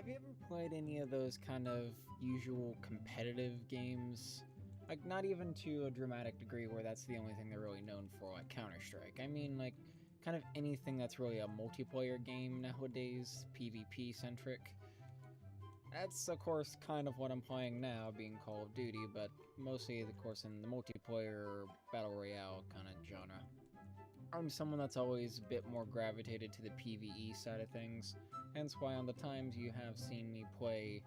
Have you ever played any of those kind of usual competitive games? Like, not even to a dramatic degree where that's the only thing they're really known for, like Counter-Strike. I mean, like, kind of anything that's really a multiplayer game nowadays, PvP-centric. That's, of course, kind of what I'm playing now, being Call of Duty, but mostly, of course, in the multiplayer, Battle Royale kind of genre. I'm someone that's always a bit more gravitated to the PvE side of things, hence why on the times you have seen me play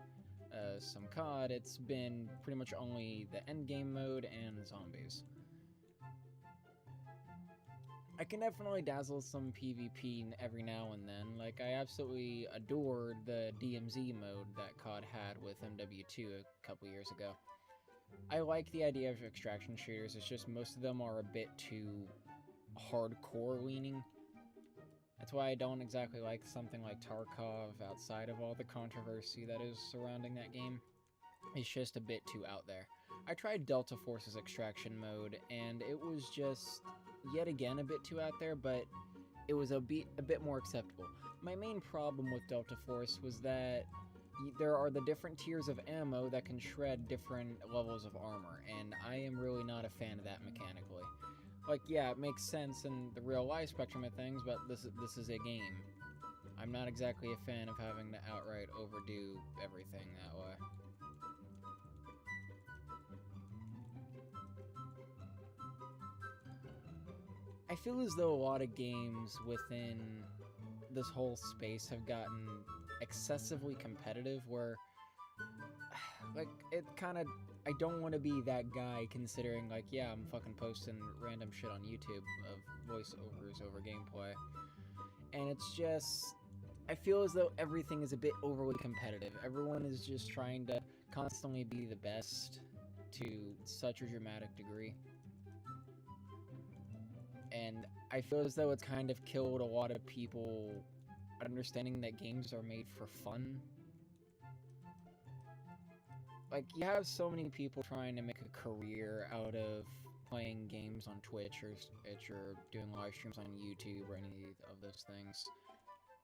some COD, it's been pretty much only the endgame mode and zombies. I can definitely dazzle some PvP every now and then, like I absolutely adored the DMZ mode that COD had with MW2 a couple years ago. I like the idea of extraction shooters, it's just most of them are a bit too hardcore leaning. That's why I don't exactly like something like Tarkov outside of all the controversy that is surrounding that game. It's just a bit too out there. I tried Delta Force's extraction mode, and it was just, yet again, a bit too out there, but it was a bit more acceptable. My main problem with Delta Force was that there are the different tiers of ammo that can shred different levels of armor, and I am really not a fan of that mechanically. Like, yeah, it makes sense in the real-life spectrum of things, but this is a game. I'm not exactly a fan of having to outright overdo everything that way. I feel as though a lot of games within this whole space have gotten excessively competitive, where, like, it kind of, I don't want to be that guy considering, like, yeah, I'm fucking posting random shit on YouTube of voiceovers over gameplay. And it's just, I feel as though everything is a bit overly competitive. Everyone is just trying to constantly be the best to such a dramatic degree. And I feel as though it's kind of killed a lot of people understanding that games are made for fun. Like, you have so many people trying to make a career out of playing games on Twitch or doing live streams on YouTube or any of those things.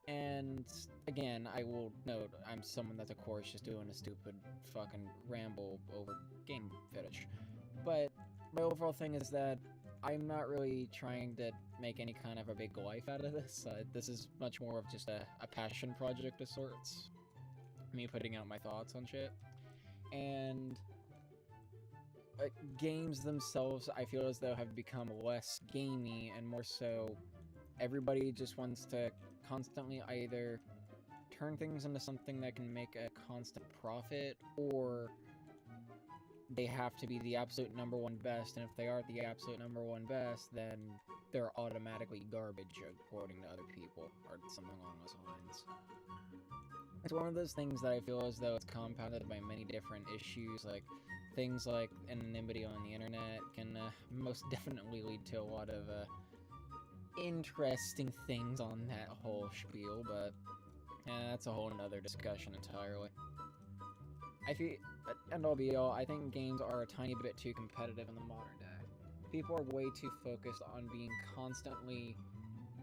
And again, I will note, I'm someone that's, of course, just doing a stupid fucking ramble over game footage. But my overall thing is that I'm not really trying to make any kind of a big life out of this. This is much more of just a passion project of sorts. Me putting out my thoughts on shit. And games themselves, I feel as though have become less gamey and more so everybody just wants to constantly either turn things into something that can make a constant profit, or they have to be the absolute #1 best, and if they aren't the absolute #1 best, then they're automatically garbage according to other people, or something along those lines. It's one of those things that I feel as though it's compounded by many different issues, like things like anonymity on the internet can most definitely lead to a lot of interesting things on that whole spiel, but that's a whole nother discussion entirely. I feel, end all be all, I think games are a tiny bit too competitive in the modern day. People are way too focused on being constantly,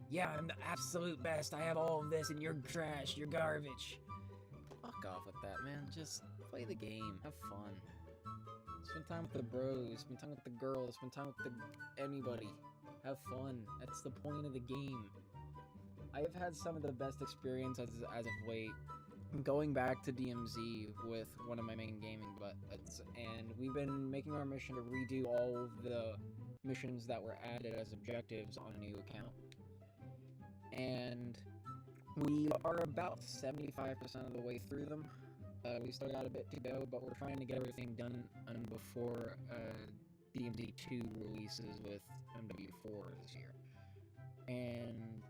yeah, I'm the absolute best, I have all of this, and you're trash, you're garbage. Fuck off with that, man. Just play the game, have fun. Spend time with the bros, spend time with the girls, spend time with anybody. Have fun. That's the point of the game. I have had some of the best experiences as of late going back to DMZ with one of my main gaming buds, and we've been making our mission to redo all of the missions that were added as objectives on a new account. And we are about 75% of the way through them. We still got a bit to go, but we're trying to get everything done before DMZ 2 releases with MW4 this year. And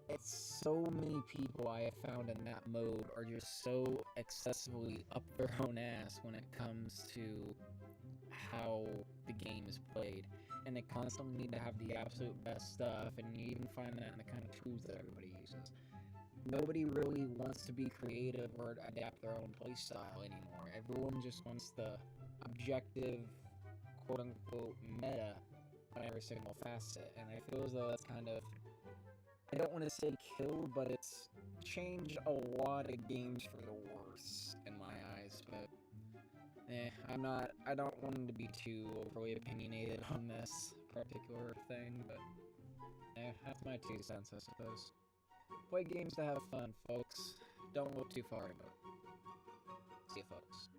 it's so many people I have found in that mode are just so excessively up their own ass when it comes to how the game is played. And they constantly need to have the absolute best stuff, and you even find that in the kind of tools that everybody uses. Nobody really wants to be creative or adapt their own playstyle anymore. Everyone just wants the objective, quote-unquote, meta on every single facet, and I feel as though that's kind of I don't want to say killed, but it's changed a lot of games for the worse, in my eyes, but I don't want to be too overly opinionated on this particular thing, but that's my 2 cents, I suppose. Play games to have fun, folks. Don't look too far into it. See you, folks.